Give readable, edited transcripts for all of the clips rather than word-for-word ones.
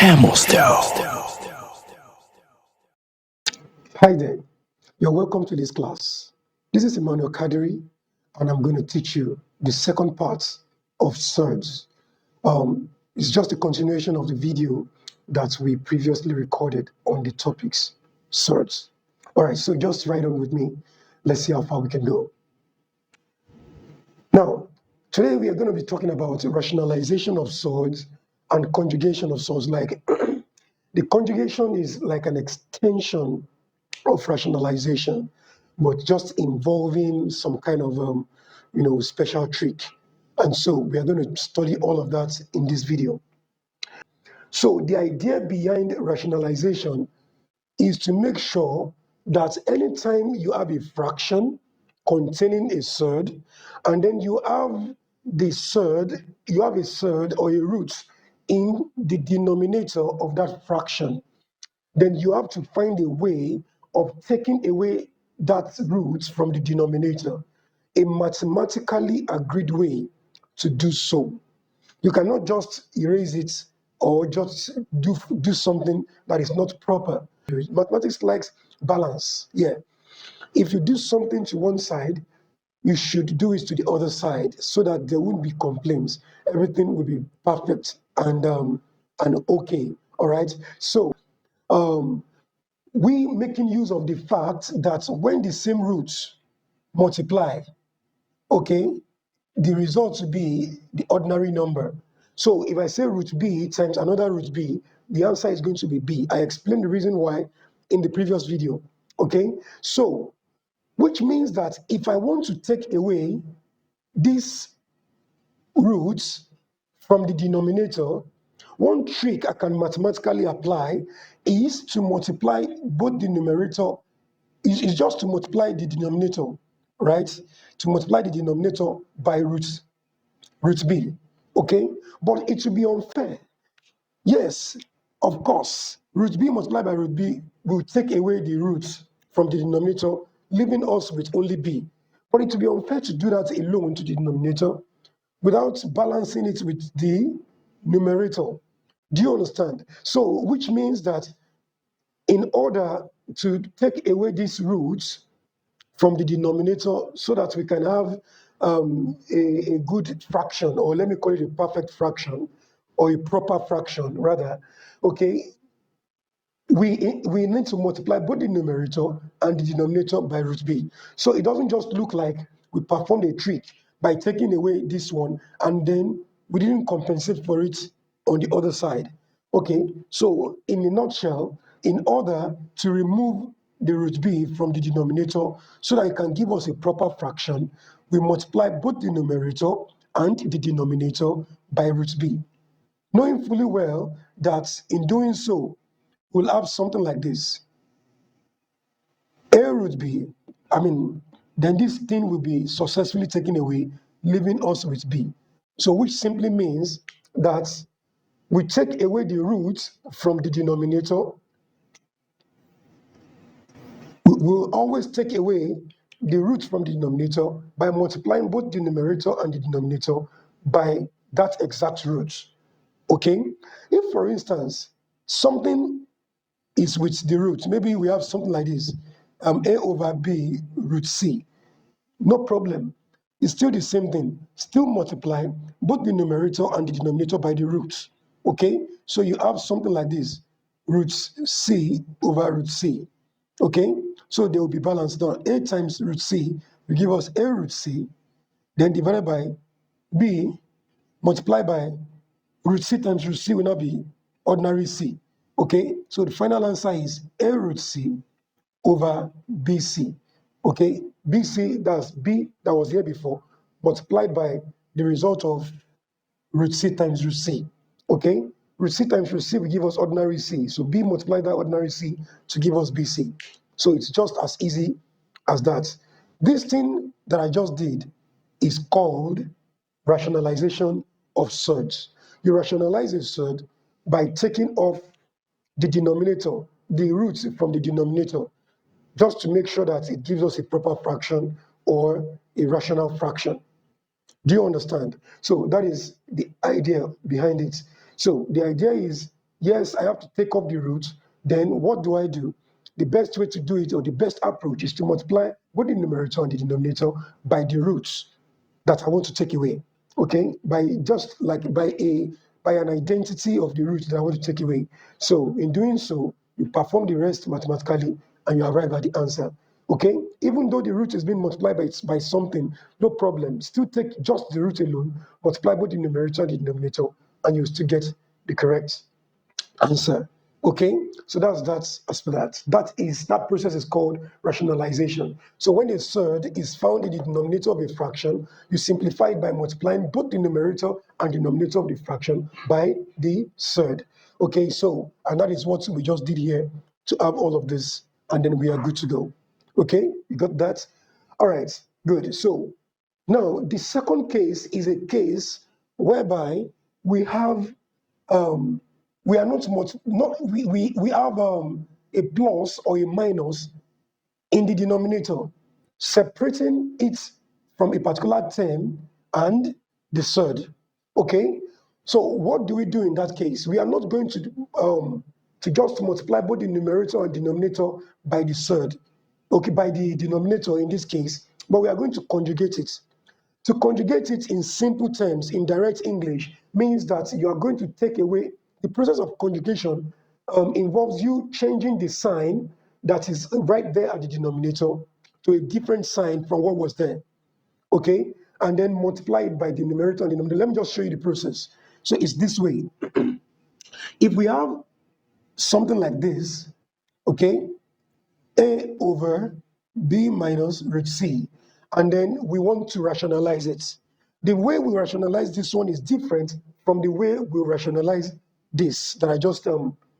Emostel. Hi there, you're welcome to this class. This is Emmanuel Kadiri, and I'm going to teach you the second part of Surds. It's just a continuation of the video that we previously recorded on the topics Surds. All right, so just ride on with me. Let's see how far we can go. Now, today we are going to be talking about rationalization of surds and conjugation of surds. Like the conjugation is like an extension of rationalization, but just involving some kind of special trick. And so we are going to study all of that in this video. So the idea behind rationalization is to make sure that anytime you have a fraction containing a surd, and then you have a surd or a root in the denominator of that fraction, then you have to find a way of taking away that root from the denominator, a mathematically agreed way to do so. You cannot just erase it or just do something that is not proper. Mathematics likes balance. Yeah. If you do something to one side, you should do it to the other side so that there won't be complaints. Everything will be perfect and okay. All right. So we making use of the fact that when the same roots multiply, okay, the result will be the ordinary number. So if I say root b times another root b, the answer is going to be b. I explained the reason why in the previous video, okay? So, which means that if I want to take away these roots from the denominator, one trick I can mathematically apply is to multiply both the numerator, is just to multiply the denominator, right? To multiply the denominator by root b, okay? But it will be unfair. Yes, of course, root b multiplied by root b will take away the roots from the denominator, leaving us with only b. But it will be unfair to do that alone to the denominator without balancing it with the numerator. Do you understand? So, which means that in order to take away these roots from the denominator so that we can have a good fraction, or let me call it a perfect fraction, or a proper fraction rather, okay, we need to multiply both the numerator and the denominator by root b. So it doesn't just look like we performed a trick by taking away this one and then we didn't compensate for it on the other side. Okay, so in a nutshell, in order to remove the root b from the denominator so that it can give us a proper fraction, we multiply both the numerator and the denominator by root b, knowing fully well that in doing so, we'll have something like this. A root b, then this thing will be successfully taken away, leaving us with b. So which simply means that we take away the root from the denominator. We'll always take away the root from the denominator by multiplying both the numerator and the denominator by that exact root. Okay? If, for instance, something is with the root, maybe we have something like this, a over b root c. No problem. It's still the same thing. Still multiply both the numerator and the denominator by the roots. Okay? So you have something like this, root c over root c. Okay? So they will be balanced down. A times root c will give us a root c, then divided by b, multiplied by root c times root c will now be ordinary c. Okay? So the final answer is a root c over bc. Okay, bc, that's b that was here before, multiplied by the result of root c times root c. Okay, root c times root c will give us ordinary c. So b multiplied by ordinary c to give us bc. So it's just as easy as that. This thing that I just did is called rationalization of surds. You rationalize a surd by taking off the denominator, the roots from the denominator, just to make sure that it gives us a proper fraction or a rational fraction. Do you understand? So that is the idea behind it. So the idea is yes, I have to take off the root, then what do I do? The best way to do it, or the best approach, is to multiply both the numerator and the denominator by the roots that I want to take away. Okay, by just like by an identity of the root that I want to take away. So in doing so, you perform the rest mathematically and you arrive at the answer. Okay, even though the root is being multiplied by something, no problem. Still take just the root alone, multiply both the numerator and the denominator, and you still get the correct answer. Okay, so that's as for that. That process is called rationalization. So when a surd is found in the denominator of a fraction, you simplify it by multiplying both the numerator and denominator of the fraction by the surd. Okay, so and that is what we just did here to have all of this, and then we are good to go. Okay, you got that? All right, good. So now the second case is a case whereby we have um, we are not much, not we have a plus or a minus in the denominator, separating it from a particular term and the surd. Okay, so what do we do in that case? We are not going to just multiply both the numerator and denominator by the surd, okay, by the denominator in this case, but we are going to conjugate it. To conjugate it in simple terms, in direct English, means that you are going to take away the process of conjugation. Involves you changing the sign that is right there at the denominator to a different sign from what was there. Okay? And then multiply it by the numerator and denominator. Let me just show you the process. So it's this way. If we have something like this, okay, a over b minus root c, and then we want to rationalize it. The way we rationalize this one is different from the way we rationalize this that I just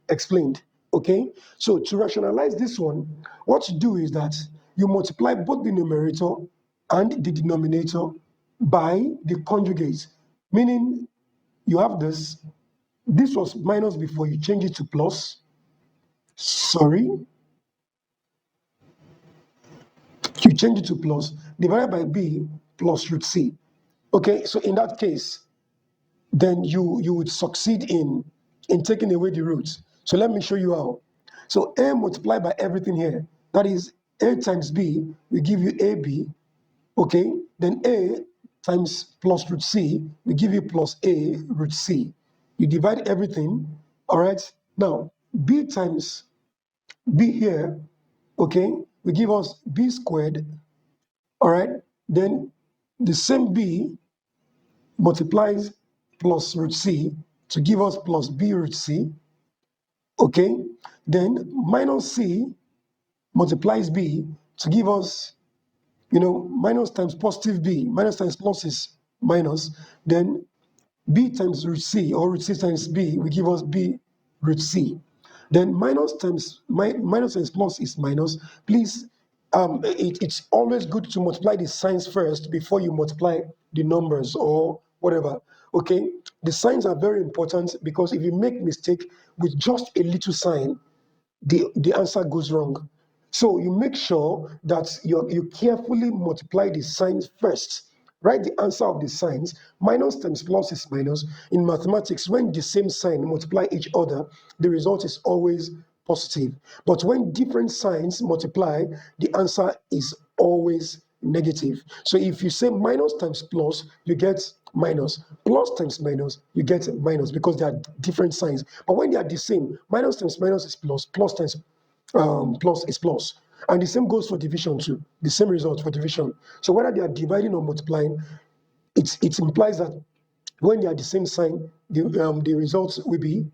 explained. Okay, so to rationalize this one, what you do is that you multiply both the numerator and the denominator by the conjugate, meaning you have this. This was minus before, you change it to plus. Sorry, you change it to plus, divided by b plus root c. Okay, so in that case, then you would succeed in taking away the roots. So let me show you how. So a multiplied by everything here, that is a times b will give you ab, okay? Then a times plus root c will give you plus a root c. You divide everything, all right? Now, b times b here, okay, will give us b squared, all right? Then the same b multiplies plus root c to give us plus b root c, okay? Then minus c multiplies b to give us, minus times positive b, minus times plus is minus, then b times root c, or root c times b will give us b root c. Then minus times plus is minus. Please, it's always good to multiply the signs first before you multiply the numbers or whatever. Okay, the signs are very important, because if you make mistake with just a little sign, the answer goes wrong. So you make sure that you carefully multiply the signs first. Write the answer of the signs. Minus times plus is minus. In mathematics, when the same sign multiply each other, the result is always positive. But when different signs multiply, the answer is always negative. So if you say minus times plus, you get minus. Plus times minus, you get minus, because they are different signs. But when they are the same, minus times minus is plus, plus times plus is plus. And the same goes for division too. The same result for division. So whether they are dividing or multiplying, it implies that when they are the same sign, the results will be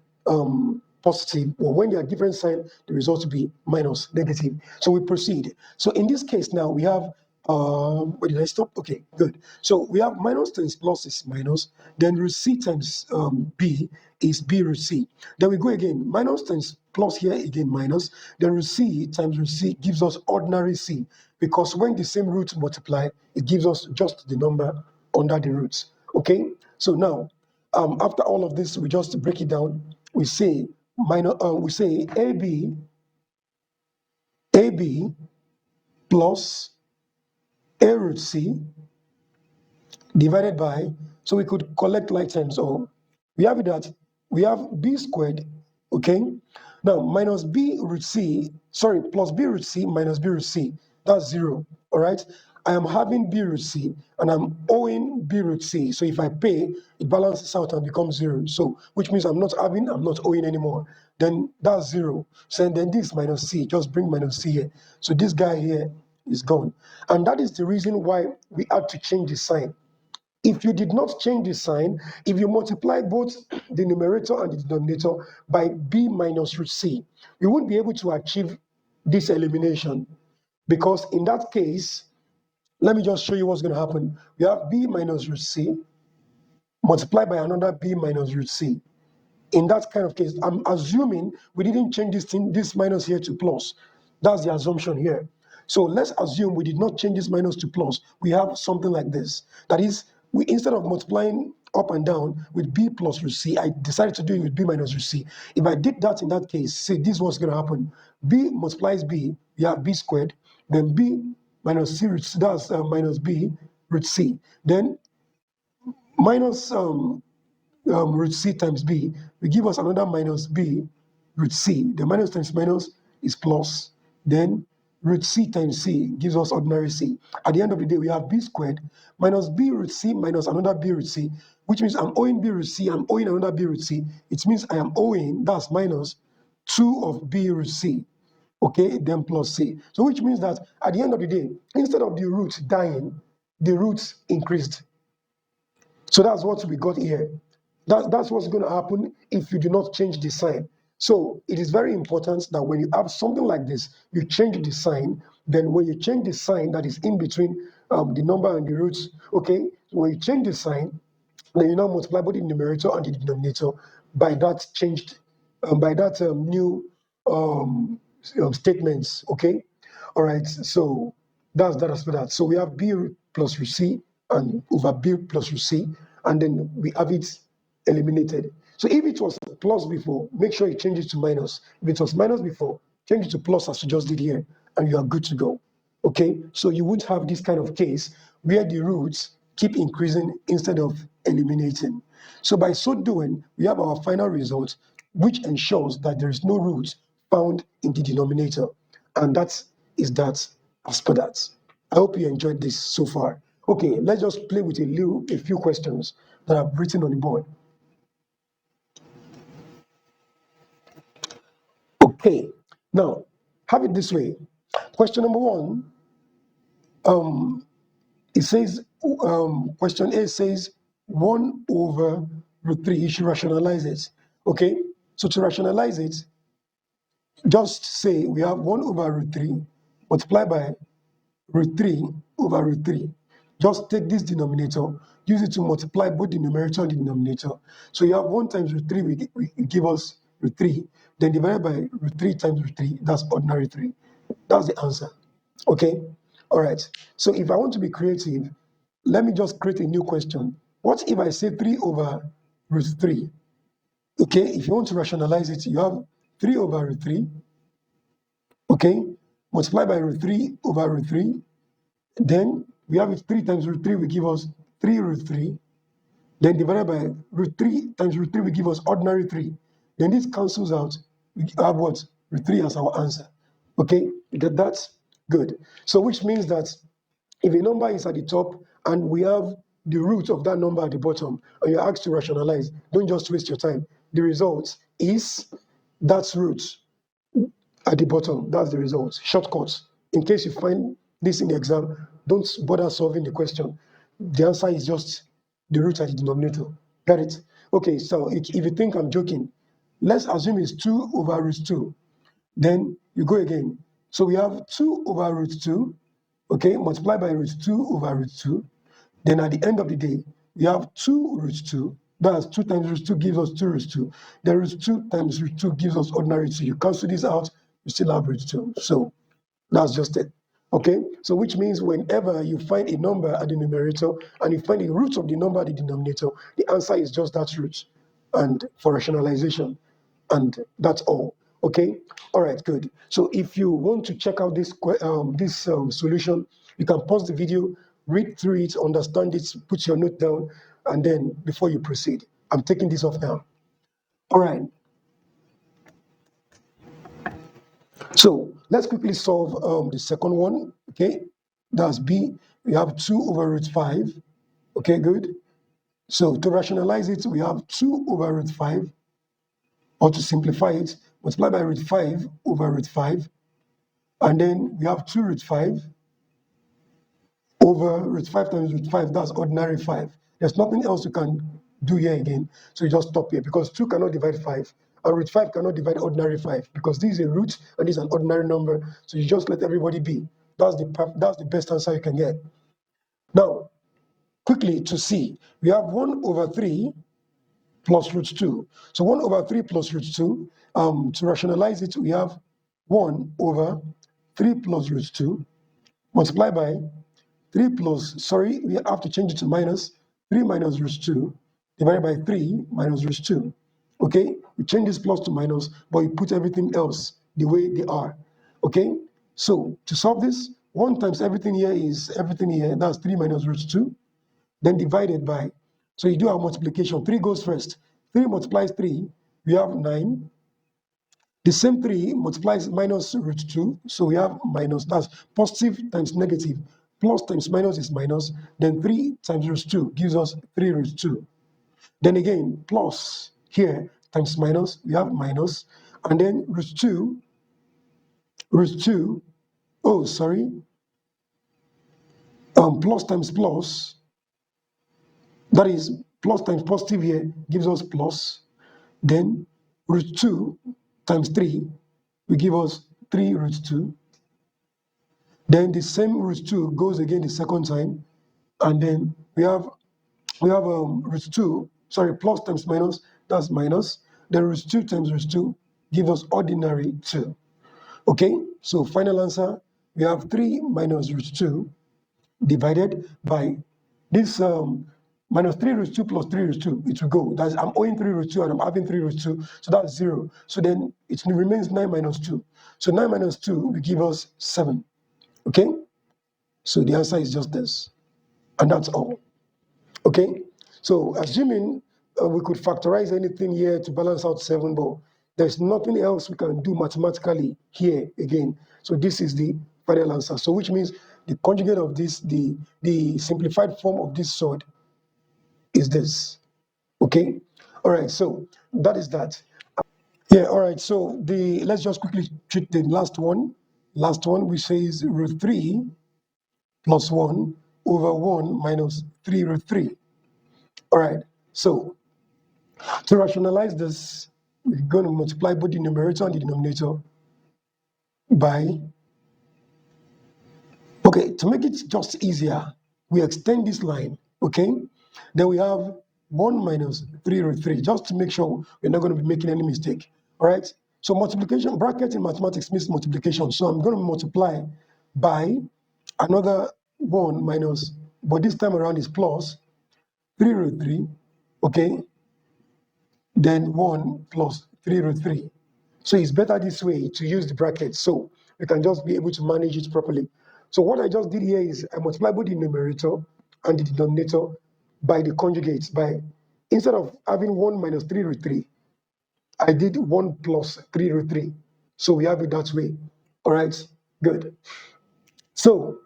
positive, or when they are different sign, the results will be minus, negative. So we proceed. So in this case now, we have, where did I stop? Okay, good. So we have minus times plus is minus, then root c times b is b root c. Then we go again, minus times plus here again minus, then root c times root c gives us ordinary c, because when the same roots multiply, it gives us just the number under the roots. Okay, so now after all of this, we just break it down. We say AB plus a root c divided by, so we could collect like terms, or we have it that we have b squared Okay? Now, minus b root c, sorry, plus b root c minus b root c, that's 0, all right? I am having b root c and I'm owing b root c. So if I pay, it balances out and becomes 0. So, which means I'm not owing anymore. Then that's 0. So then this minus c, just bring minus c here. So this guy here is gone. And that is the reason why we had to change the sign. If you did not change the sign, if you multiply both the numerator and the denominator by b minus root c, you won't be able to achieve this elimination, because in that case, let me just show you what's going to happen. You have b minus root c multiplied by another b minus root c. In that kind of case, I'm assuming we didn't change this minus here to plus. That's the assumption here. So let's assume we did not change this minus to plus. We have something like this. That is, we, instead of multiplying up and down with b plus root c, I decided to do it with b minus root c. If I did that in that case, see, this is what's going to happen. B multiplies b, you have b squared, then b minus c root c, that's minus b root c. Then minus root c times b will give us another minus b root c. The minus times minus is plus. Then root c times c gives us ordinary c. At the end of the day, we have b squared minus b root c minus another b root c, which means I'm owing b root c, I'm owing another b root c. It means I am owing, that's minus 2 of b root c. Okay, then plus c. So which means that at the end of the day, instead of the root dying, the roots increased. So that's what we got here. That's what's going to happen if you do not change the sign. So it is very important that when you have something like this, you change the sign. Then when you change the sign that is in between the number and the roots, okay, when you change the sign, then you now multiply both the numerator and the denominator by that changed, by that new statements, okay? All right, so that's that as for that. So we have b plus root c and over b plus root c, and then we have it eliminated. So if it was plus before, make sure you change it to minus. If it was minus before, change it to plus as you just did here, and you are good to go. Okay, so you would have this kind of case where the roots keep increasing instead of eliminating. So by so doing, we have our final result, which ensures that there is no root found in the denominator. And that is that as per that. I hope you enjoyed this so far. Okay, let's just play with a few questions that I've written on the board. Okay, now have it this way. Question number one, it says, question A says 1 over root 3. You should rationalize it. Okay, so to rationalize it, just say we have 1 over root 3 multiplied by root 3 over root 3. Just take this denominator, use it to multiply both the numerator and the denominator. So you have 1 times root 3 will give us root 3, then divided by root 3 times root 3, that's ordinary 3. That's the answer. Okay? All right. So if I want to be creative, let me just create a new question. What if I say 3 over root 3? Okay, if you want to rationalize it, you have 3 over root 3, okay, multiply by root 3 over root 3. Then we have it 3 times root 3 will give us 3 root 3. Then divided by root 3 times root 3 will give us ordinary 3. Then this cancels out. We have what? Root 3 as our answer. Okay, you get that? Good. So which means that if a number is at the top and we have the root of that number at the bottom and you're asked to rationalize, don't just waste your time. The result is that root at the bottom. That's the result. Shortcuts. In case you find this in the exam, don't bother solving the question. The answer is just the root at the denominator. Got it? Okay, so if you think I'm joking, let's assume it's 2 over root 2. Then you go again. So we have 2 over root 2, okay, multiply by root 2 over root 2. Then at the end of the day, we have 2 root 2. That's 2 times root 2 gives us 2 root 2. Then root 2 times root 2 gives us ordinary 2. You cancel this out, you still have root 2. So that's just it. Okay, so which means whenever you find a number at the numerator and you find the root of the number at the denominator, the answer is just that root. And for rationalization, and that's all. Okay, all right, good. So if you want to check out this solution, you can pause the video, read through it, understand it, put your note down, and then before you proceed. I'm taking this off now. All right. So let's quickly solve the second one, okay? That's B. We have 2 over root 5. Okay, good. So to rationalize it, we have 2 over root 5, or to simplify it, multiply by root 5 over root 5. And then we have 2 root 5 over root 5 times root 5, that's ordinary 5. There's nothing else you can do here again, so you just stop here because 2 cannot divide 5, and root 5 cannot divide ordinary 5 because this is a root and this is an ordinary number, so you just let everybody be. That's the best answer you can get. Now, quickly to see, we have 1 over 3 plus root 2. So 1 over 3 plus root 2, to rationalize it, we have 1 over 3 plus root 2 multiplied by 3 plus, sorry, we have to change it to minus 3 minus root 2 divided by 3 minus root 2. Okay, we change this plus to minus, but we put everything else the way they are. Okay, so to solve this, 1 times everything here is everything here, that's 3 minus root 2, then divided by, so you do our multiplication, 3 goes first, 3 multiplies 3, we have 9. The same 3 multiplies minus root 2, so we have minus, that's positive times negative. Plus times minus is minus, then 3 times root 2 gives us 3 root 2. Then again, plus here times minus, we have minus, and then root 2, oh, sorry, plus times plus, that is plus times positive here gives us plus, then root 2 times 3 will give us 3 root 2. Then the same root 2 goes again the second time, and then we have root 2, sorry, plus times minus, that's minus. Then root 2 times root 2 give us ordinary 2. Okay, so final answer, we have 3 minus root 2 divided by this minus 3 root 2 plus 3 root 2, it will go. That's, I'm owing 3 root 2 and I'm having 3 root 2, so that's 0. So then it remains 9 minus 2. So 9 minus 2 will give us 7. Okay, so the answer is just this, and that's all. Okay, so assuming we could factorize anything here to balance out 7, but there's nothing else we can do mathematically here again. So this is the final answer. So which means the conjugate of this, the simplified form of this surd is this. Okay, all right, so that is that. Yeah, all right, so let's just quickly treat the last one, which says root 3 plus 1 over 1 minus 3 root 3. All right, so to rationalize this, we're going to multiply both the numerator and the denominator by, okay, to make it just easier, we extend this line, okay? Then we have 1 minus 3 root 3, just to make sure we're not going to be making any mistake, all right? So multiplication, bracket in mathematics means multiplication. So I'm going to multiply by another 1 minus, but this time around is plus 3 root 3, okay? Then 1 plus 3 root 3. So it's better this way to use the bracket, so we can just be able to manage it properly. So what I just did here is I multiply both the numerator and the denominator by the conjugates. By, instead of having 1 minus 3 root 3, I did 1 plus 3 root 3. So we have it that way. All right, good. So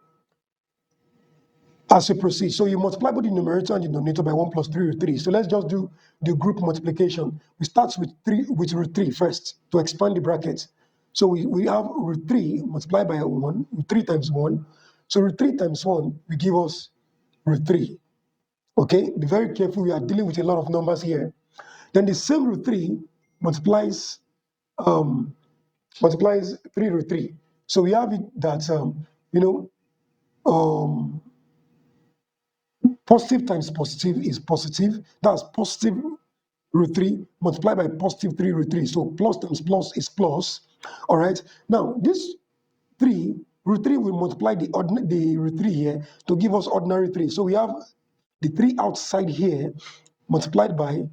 as you proceed, so you multiply both the numerator and the denominator by 1 plus 3 root 3. So let's just do the group multiplication. We start with root 3 first to expand the bracket. So we have root 3 multiplied by 1, root 3 times 1. So root 3 times 1 will give us root 3. Okay, be very careful, we are dealing with a lot of numbers here. Then the same root 3 multiplies 3 root 3. So we have it that, positive times positive is positive. That's positive root 3 multiplied by positive 3 root 3. So plus times plus is plus. All right. Now, this 3, root 3 will multiply the root 3 here to give us ordinary 3. So we have the 3 outside here multiplied by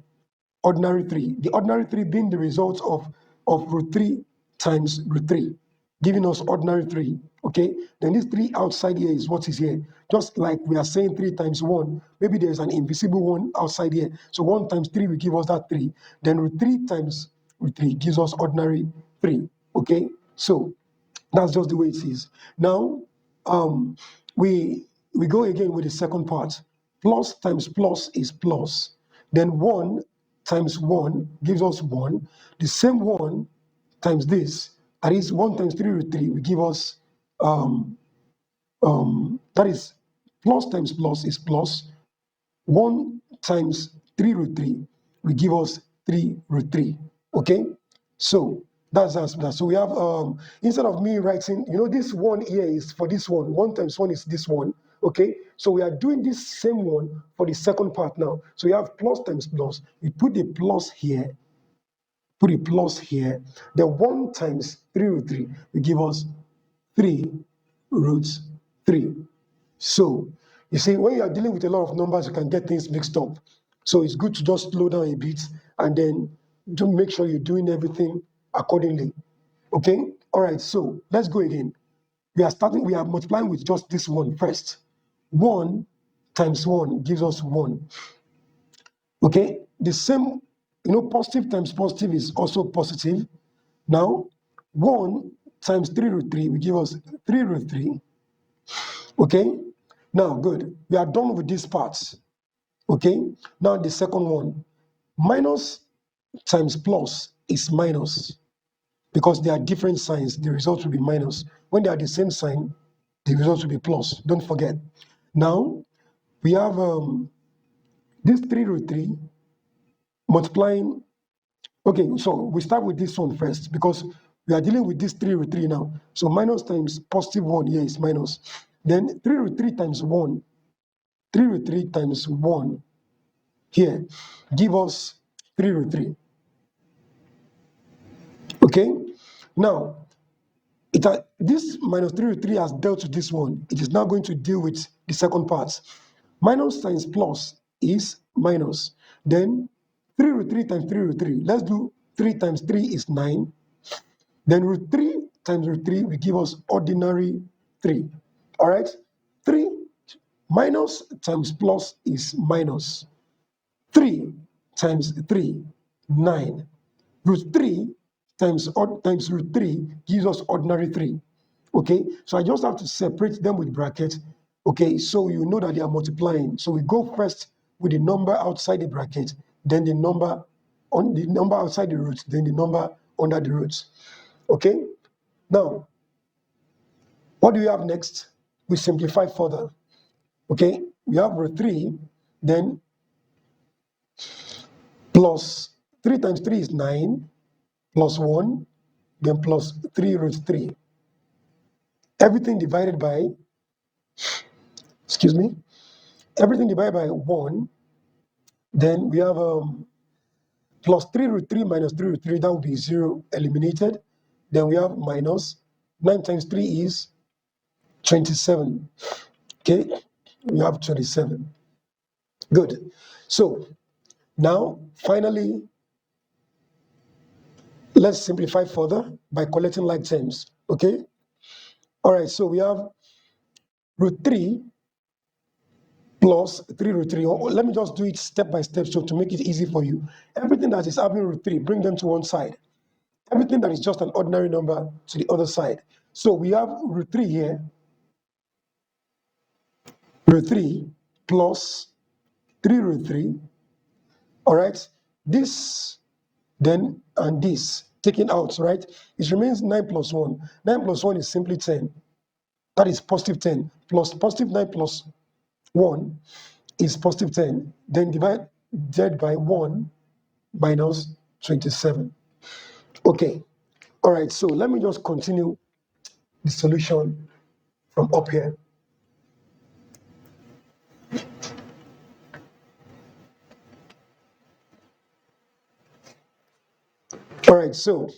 ordinary 3. The ordinary 3 being the result of root 3 times root 3, giving us ordinary 3, okay? Then this 3 outside here is what is here. Just like we are saying 3 times 1, maybe there's an invisible 1 outside here. So 1 times 3 will give us that 3. Then root 3 times root 3 gives us ordinary 3, okay? So That's just the way it is. Now, um, we go again with the second part. Plus times plus is plus. Then 1 times 1 gives us 1. The same 1 times this, that is 1 times 3 root 3, will give us, that is plus times plus is plus. 1 times 3 root 3 will give us 3 root 3. Okay? So that's that. So we have, instead of me writing, this one here is for this one. 1 times 1 is this one. Okay? So we are doing this same one for the second part now. So we have plus times plus. We put the plus here, put a plus here. The 1 times 3 root 3 will give us 3 root 3. So, you see, when you are dealing with a lot of numbers, you can get things mixed up. So it's good to just slow down a bit and then to make sure you're doing everything accordingly. Okay? All right, so let's go again. We are multiplying with just this one first. 1 times 1 gives us 1. Okay? The same, positive times positive is also positive. Now, 1 times 3 root 3 will give us 3 root 3. Okay? Now, good. We are done with these parts. Okay? Now, the second one. Minus times plus is minus. Because they are different signs, the result will be minus. When they are the same sign, the result will be plus. Don't forget. Now, we have this 3 root 3 multiplying. Okay, so we start with this one first because we are dealing with this 3 root 3 now. So minus times positive 1 here is minus. Then 3 root 3 times 1, 3 root 3 times 1 here give us 3 root 3. Okay? Now, this minus 3 root 3 has dealt with this one. It is now going to deal with the second part. Minus times plus is minus. Then 3 root 3 times 3 root 3. Let's do 3 times 3 is 9. Then root 3 times root 3 will give us ordinary 3. All right? 3 minus times plus is minus. 3 times 3, 9. Root 3 times root 3 gives us ordinary 3. Okay, so I just have to separate them with brackets. Okay, so you know that they are multiplying. So we go first with the number outside the bracket, then the number outside the root, then the number under the roots. Okay, now what do we have next? We simplify further. Okay, we have root 3, then plus 3 times 3 is 9, plus 1, then plus 3 root 3. Everything divided by, everything divided by 1. Then we have plus 3 root 3 minus 3 root 3, that would be 0, eliminated. Then we have minus 9 times 3 is 27. Okay, we have 27. Good. So now, finally, let's simplify further by collecting like terms. Okay. All right. So we have root 3 plus 3 root 3. Let me just do it step by step so to make it easy for you. Everything that is having root 3, bring them to one side. Everything that is just an ordinary number to the other side. So we have root 3 here. Root 3 plus 3 root 3. All right. This, then, and this taken out, right? It remains 9 plus 1. 9 plus 1 is simply 10. That is positive 10. Plus positive 9 plus 1 is positive 10. Then divided by 1 minus 27. Okay. All right. So let me just continue the solution from up here. All right. So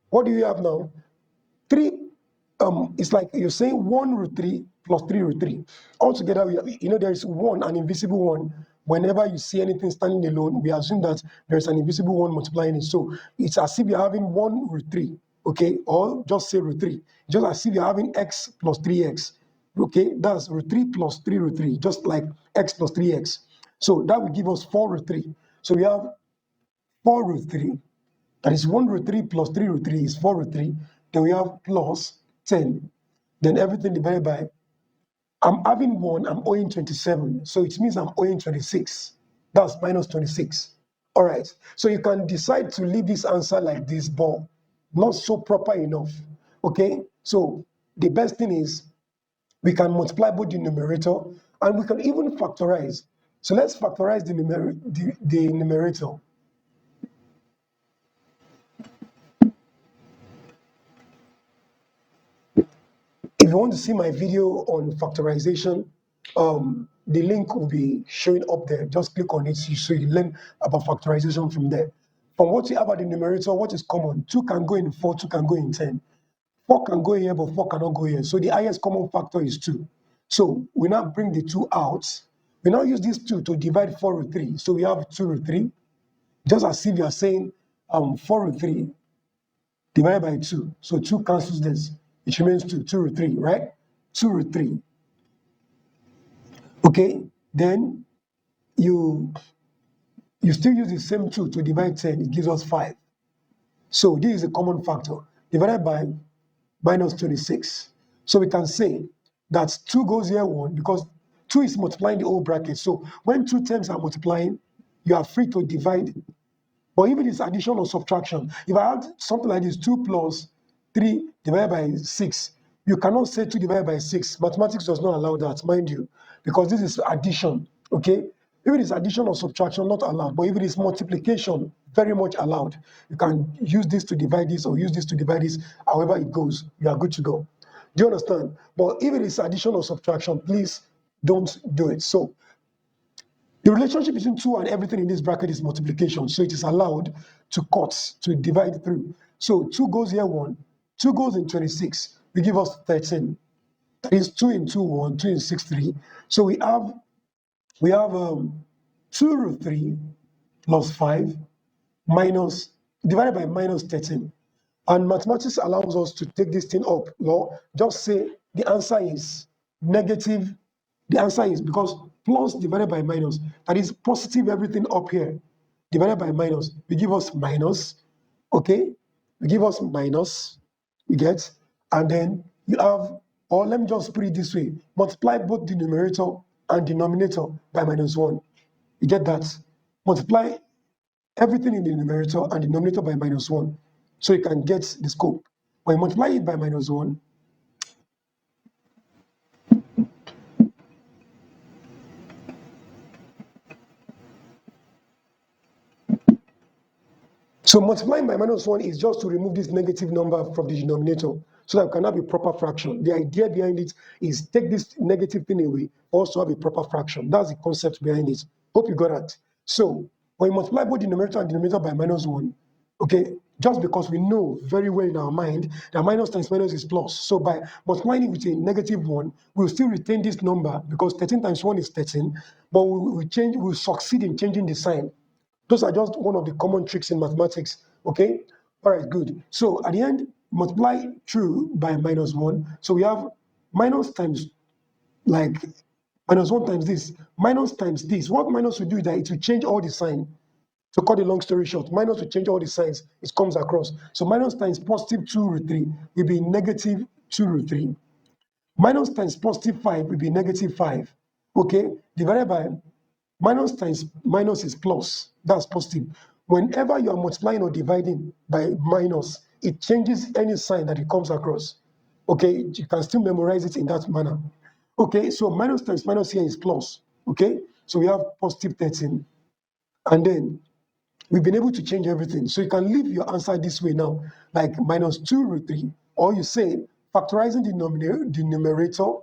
what do you have now? 3, it's like you're saying 1 root 3 plus 3 root 3. Altogether, there is an invisible one. Whenever you see anything standing alone, we assume that there's an invisible one multiplying it. So it's as if you're having 1 root 3, okay? Or just say root 3. Just as if you're having x plus 3x, okay? That's root 3 plus 3 root 3, just like x plus 3x. So that will give us 4 root 3. So we have 4 root 3. That is 1 root 3 plus 3 root 3 is 4 root 3. Then we have plus 10, then everything divided by, I'm having 1, I'm owing 27. So it means I'm owing 26. That's minus 26. All right. So you can decide to leave this answer like this, but not so proper enough. Okay. So the best thing is we can multiply both the numerator and we can even factorize. So let's factorize the numerator. If you want to see my video on factorization, the link will be showing up there. Just click on it so you learn about factorization from there. From what you have at the numerator, what is common? 2 can go in 4, 2 can go in 10. 4 can go here, but 4 cannot go here. So the highest common factor is 2. So we now bring the 2 out. We now use this 2 to divide 4 root 3. So we have 2 root 3. Just as if you are saying 4 root 3 divided by 2. So 2 cancels this. It remains 2, 2 root 3, right? 2 root 3. Okay, then you still use the same 2 to divide 10. It gives us 5. So this is a common factor divided by minus 26. So we can say that 2 goes here 1 because 2 is multiplying the whole bracket. So when 2 terms are multiplying, you are free to divide. But if it is addition or subtraction, if I had something like this, 2 plus 3 divided by 6, you cannot say 2 divided by 6. Mathematics does not allow that, mind you, because this is addition, okay? If it is addition or subtraction, not allowed. But if it is multiplication, very much allowed. You can use this to divide this or use this to divide this, however it goes, you are good to go. Do you understand? But if it is addition or subtraction, please don't do it. So the relationship between 2 and everything in this bracket is multiplication. So it is allowed to cut, to divide through. So 2 goes here 1, 2 goes in 26, we give us 13. That is 2 in 2, 1, 2 in 6, 3. So we have 2 root 3 plus 5 minus, divided by minus 13. And mathematics allows us to take this thing up. Just say the answer is negative. The answer is because plus divided by minus, that is positive everything up here, divided by minus, we give us minus, okay? We give us minus, you get? And then you have, or let me just put it this way, multiply both the numerator and denominator by minus 1. You get that? Multiply everything in the numerator and denominator by minus 1. So you can get the scope. When you multiply it by minus 1, so multiplying by minus 1 is just to remove this negative number from the denominator so that we can have a proper fraction. The idea behind it is take this negative thing away, also have a proper fraction. That's the concept behind it. Hope you got that. So when you multiply both the numerator and denominator by minus 1, okay, just because we know very well in our mind that minus times minus is plus. So by multiplying it with a negative 1, we'll still retain this number because 13 times 1 is 13, but we'll succeed in changing the sign. Those are just one of the common tricks in mathematics, okay? All right, good. So at the end, multiply through by minus 1. So we have minus times, like, minus 1 times this, minus times this. What minus will do is that it will change all the sign. To cut the long story short, minus will change all the signs it comes across. So minus times positive 2 root 3 will be negative 2 root 3. Minus times positive 5 will be negative 5, okay? Divided by minus times minus is plus, that's positive. Whenever you are multiplying or dividing by minus, it changes any sign that it comes across. Okay, you can still memorize it in that manner. Okay, so minus times minus here is plus. Okay, so we have positive 13. And then we've been able to change everything. So you can leave your answer this way now, like minus 2 root 3, or you say factorizing the numerator,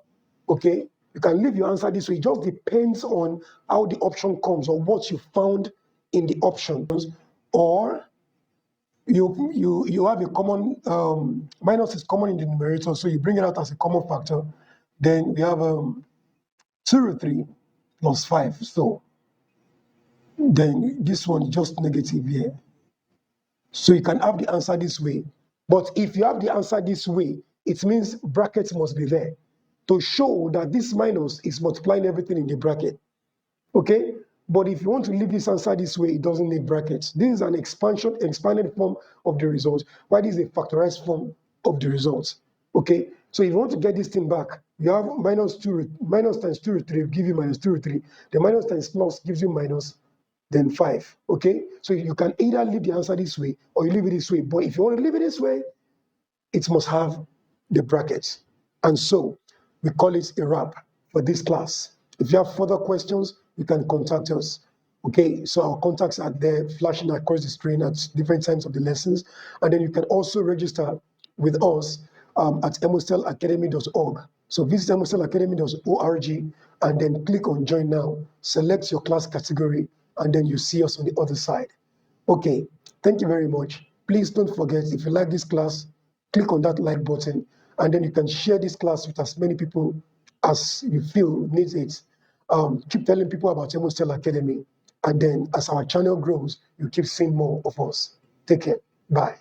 okay? You can leave your answer this way. It just depends on how the option comes or what you found in the options, or you have a common, minus is common in the numerator, so you bring it out as a common factor. Then we have 2 root 3 plus 5. So then this one is just negative here. So you can have the answer this way. But if you have the answer this way, it means brackets must be there to show that this minus is multiplying everything in the bracket. Okay? But if you want to leave this answer this way, it doesn't need brackets. This is an expanded form of the result, while this is a factorized form of the result. Okay, so if you want to get this thing back, you have minus times 2 root 3 give you minus 2 root 3. The minus times plus gives you minus then 5. Okay, so you can either leave the answer this way or you leave it this way. But if you want to leave it this way, it must have the brackets. And so we call it a wrap for this class. If you have further questions, you can contact us. Okay, so our contacts are there flashing across the screen at different times of the lessons. And then you can also register with us at emostelacademy.org. So visit emostelacademy.org and then click on join now, select your class category, and then you see us on the other side. Okay, thank you very much. Please don't forget, if you like this class, click on that like button, and then you can share this class with as many people as you feel needs it. Keep telling people about Emostel Academy, and then as our channel grows, you keep seeing more of us. Take care. Bye.